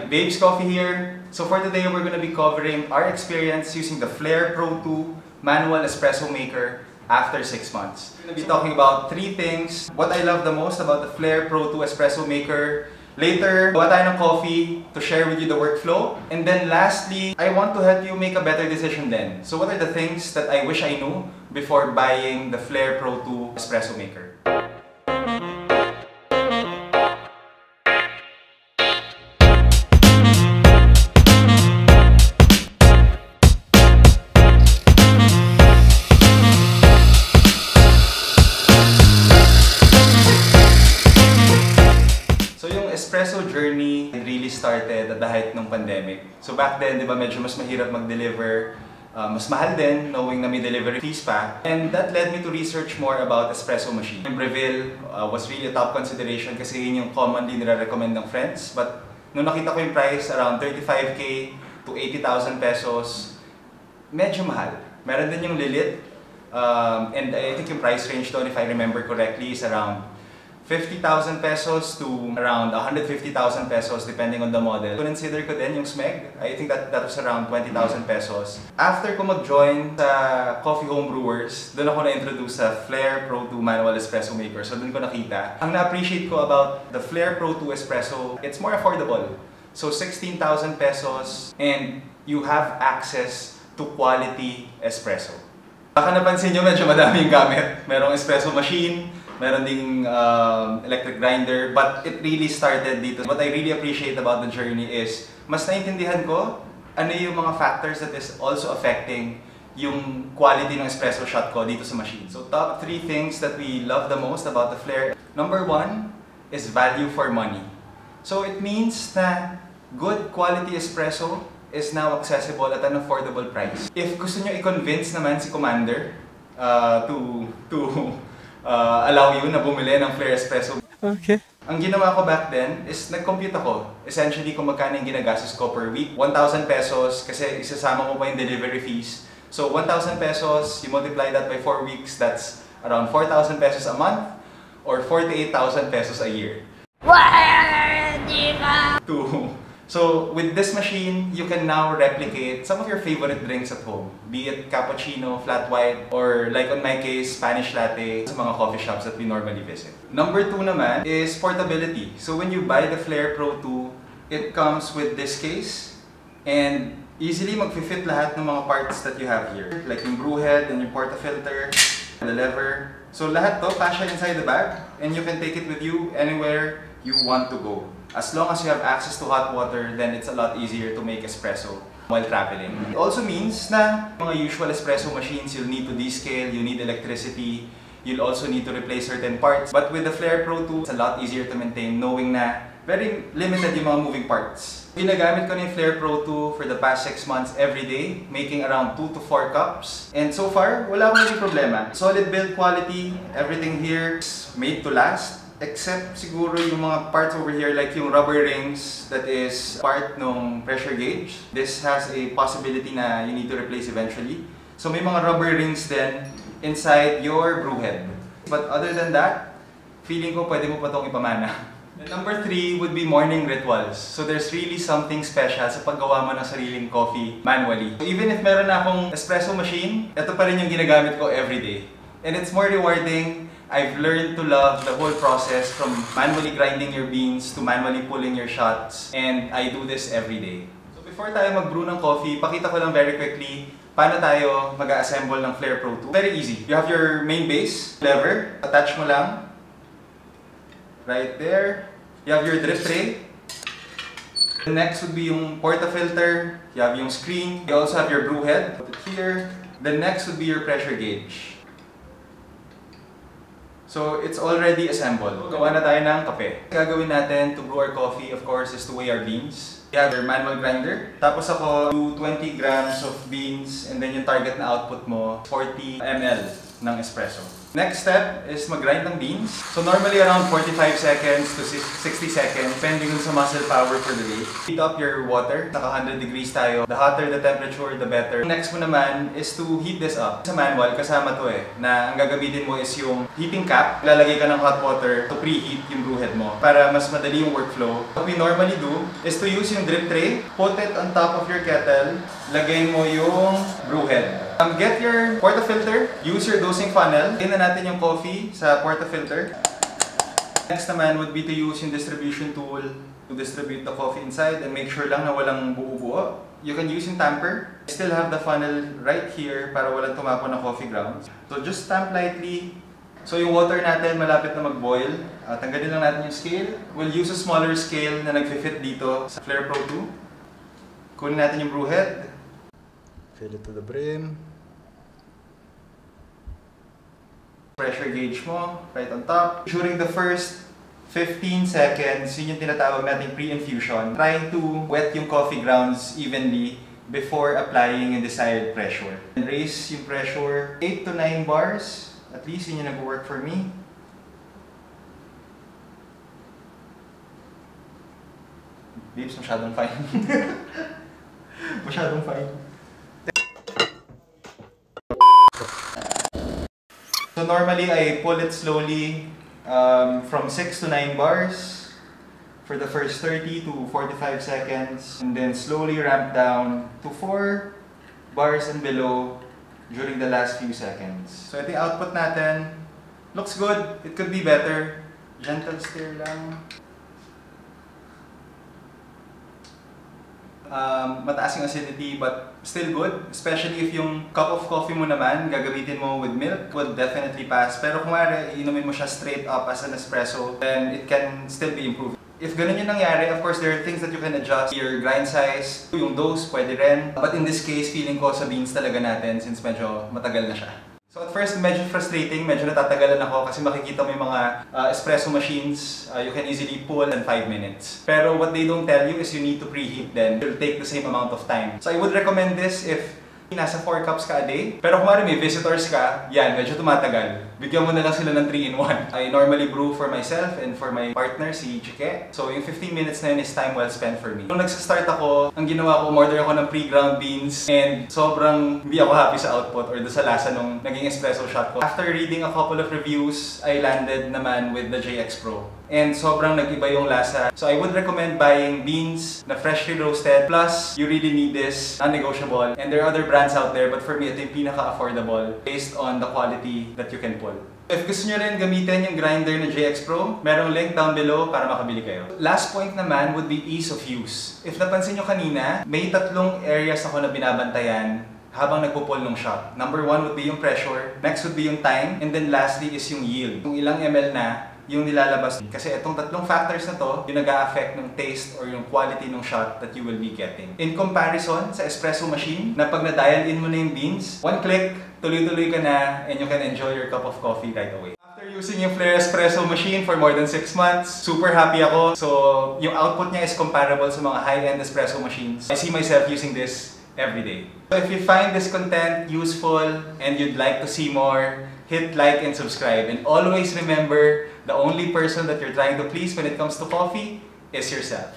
Babes Coffee here. So for today, we're going to be covering our experience using the Flair Pro 2 manual espresso maker after 6 months. We're going to be talking about 3 things. What I love the most about the Flair Pro 2 espresso maker. Later, gawa tayo ng coffee to share with you the workflow. And then lastly, I want to help you make a better decision then. So what are the things that I wish I knew before buying the Flair Pro 2 espresso maker? Espresso Journey really started at the height ng pandemic. So back then, di ba, medyo mas mahirap mag-deliver, mas mahal din, knowing na may delivery fees pa. And that led me to research more about espresso machine. Brewing was really a top consideration kasi yun yung commonly nire-recommend ng friends. But nung nakita ko yung price, around 35k to 80,000 pesos, medyo mahal. Meron din yung lilit. And I think yung price range doon, if I remember correctly, is around 50,000 pesos to around 150,000 pesos depending on the model. Consider ko din yung SMEG. I think that was around 20,000 pesos. After ko mag-join sa Coffee Home Brewers, doon ako na-introduce sa Flair Pro 2 Manual Espresso Maker. So doon ko nakita. Ang na-appreciate ko about the Flair Pro 2 Espresso, it's more affordable. So 16,000 pesos and you have access to quality espresso. Baka napansin nyo, medyo madami yung gamit. Merong espresso machine, meron ding electric grinder, but it really started dito. What I really appreciate about the journey is, mas naintindihan ko ano yung mga factors that is also affecting yung quality ng espresso shot ko dito sa machine. So top 3 things that we love the most about the Flair. Number 1 is value for money. So it means na good quality espresso is now accessible at an affordable price. If gusto nyo i-convince naman si Commander to allow you na bumili ng Flair Espresso. Okay. Ang ginawa ko back then is nag-compute ako. Essentially kung magkano yung ginagastos ko per week. 1,000 pesos kasi isasama mo pa yung delivery fees. So 1,000 pesos, you multiply that by 4 weeks, that's around 4,000 pesos a month or 48,000 pesos a year. So with this machine, you can now replicate some of your favorite drinks at home. Be it cappuccino, flat white, or like on my case, Spanish latte sa mga coffee shops that we normally visit. Number 2 naman is portability. So when you buy the Flair Pro 2, it comes with this case and easily mag-fit lahat ng mga parts that you have here. Like yung brew head and yung portafilter, the lever. So lahat to kasha inside the bag and you can take it with you anywhere you want to go. As long as you have access to hot water, then it's a lot easier to make espresso while traveling. It also means na mga usual espresso machines, you'll need to descale, you need electricity, you'll also need to replace certain parts. But with the Flair Pro 2, it's a lot easier to maintain knowing na very limited yung mga moving parts. Ginagamit ko na yung Flair Pro 2 for the past 6 months every day, making around 2 to 4 cups. And so far, wala akong naging problema. Solid build quality, everything here is made to last. Except siguro yung mga parts over here like yung rubber rings that is part ng pressure gauge. This has a possibility na you need to replace eventually. So may mga rubber rings then inside your brew head. But other than that, feeling ko pwede mo pa itong ipamana. And number 3 would be morning rituals. So there's really something special sa paggawa mo ng sariling coffee manually. So even if meron na akong espresso machine, ito pa rin yung ginagamit ko everyday. And it's more rewarding. I've learned to love the whole process from manually grinding your beans to manually pulling your shots. And I do this every day. So before tayo mag-brew ng coffee, pakita ko lang very quickly paano tayo mag-assemble ng Flair Pro 2. Very easy. You have your main base, lever, attach mo lang. Right there. You have your drip tray. The next would be yung portafilter. You have yung screen. You also have your brew head. Put it here. The next would be your pressure gauge. So, it's already assembled. Gawa na tayo ng kape. Gagawin natin to brew our coffee, of course, is to weigh our beans. You have your manual grinder. Tapos ako, do 20 grams of beans and then yung target na output mo, 40 ml ng espresso. Next step is mag-grind ng beans. So normally around 45 seconds to 60 seconds, depending on sa muscle power for the day. Heat up your water. Naka 100 degrees tayo. The hotter the temperature, the better. Next mo naman is to heat this up. Sa manual, kasama to na ang gagamitin mo is yung heating cap. Lalagay ka ng hot water to preheat yung brew head mo para mas madali yung workflow. What we normally do is to use yung drip tray, put it on top of your kettle, lagay mo yung brew head. Get your portafilter, use your dosing funnel. Tingnan natin yung coffee sa portafilter. Next naman would be to use yung distribution tool to distribute the coffee inside and make sure lang na walang buo-buo. You can use yung tamper. Still have the funnel right here para walang tumapon na coffee grounds. So just tamp lightly. So yung water natin malapit na mag-boil. Tanggalin lang natin yung scale. We'll use a smaller scale na nag-fit dito sa Flair Pro 2. Kunin natin yung brew head. Fill it to the brim. Pressure gauge mo, right on top. During the first 15 seconds, yun yung tinatawag nating pre-infusion. Trying to wet yung coffee grounds evenly before applying yung desired pressure. And raise yung pressure 8 to 9 bars. At least yun yung nag-work for me. Babes, masyadong fine. Masyadong fine. So normally, I pull it slowly from 6 to 9 bars for the first 30 to 45 seconds. And then slowly ramp down to 4 bars and below during the last few seconds. So ito yung output natin. Looks good. It could be better. Gentle stir lang. Mataas yung acidity but still good. Especially if yung cup of coffee mo naman gagamitin mo with milk, would definitely pass. Pero kung iinumin mo siya straight up as an espresso, then it can still be improved. If ganun yung nangyari, of course, there are things that you can adjust. Your grind size, yung dose, pwede rin. But in this case, feeling ko sa beans talaga natin since medyo matagal na siya. So at first, medyo frustrating, medyo natatagalan ako kasi makikita mo yung mga espresso machines, you can easily pull in 5 minutes. Pero what they don't tell you is you need to preheat them. It will take the same amount of time. So I would recommend this if nasa 4 cups ka a day. Pero kung may visitors ka, yan, medyo tumatagal. Bigyan mo na lang sila ng 3-in-1. I normally brew for myself and for my partner, si Chike. So yung 15 minutes na yun is time well spent for me. Nung nagsa-start ako, ang ginawa ko, order ako ng pre-ground beans and sobrang hindi ako happy sa output or sa lasa nung naging espresso shot ko. After reading a couple of reviews, I landed naman with the JX Pro. And sobrang nag-iba yung lasa. So I would recommend buying beans na freshly roasted. Plus, you really need this, non-negotiable. And there are other brands out there, but for me, ito yung pinaka-affordable based on the quality that you can pull. If gusto nyo rin gamitin yung grinder na JX Pro, merong link down below para makabili kayo. Last point naman would be ease of use. If napansin nyo kanina, may 3 areas ako na binabantayan habang nagpo-pull ng shot. Number 1 would be yung pressure, next would be yung time, and then lastly is yung yield. Kung ilang ml na yung nilalabas. Kasi itong 3 factors na to, yung nag-a-affect ng taste or yung quality ng shot that you will be getting. In comparison sa espresso machine, na pag na-dial in mo na yung beans, 1 click, tuloy-tuloy ka na, and you can enjoy your cup of coffee right away. After using yung Flair Espresso machine for more than 6 months, super happy ako. So, yung output niya is comparable sa mga high-end espresso machines. I see myself using this every day. So if you find this content useful and you'd like to see more, hit like and subscribe. And always remember, the only person that you're trying to please when it comes to coffee is yourself.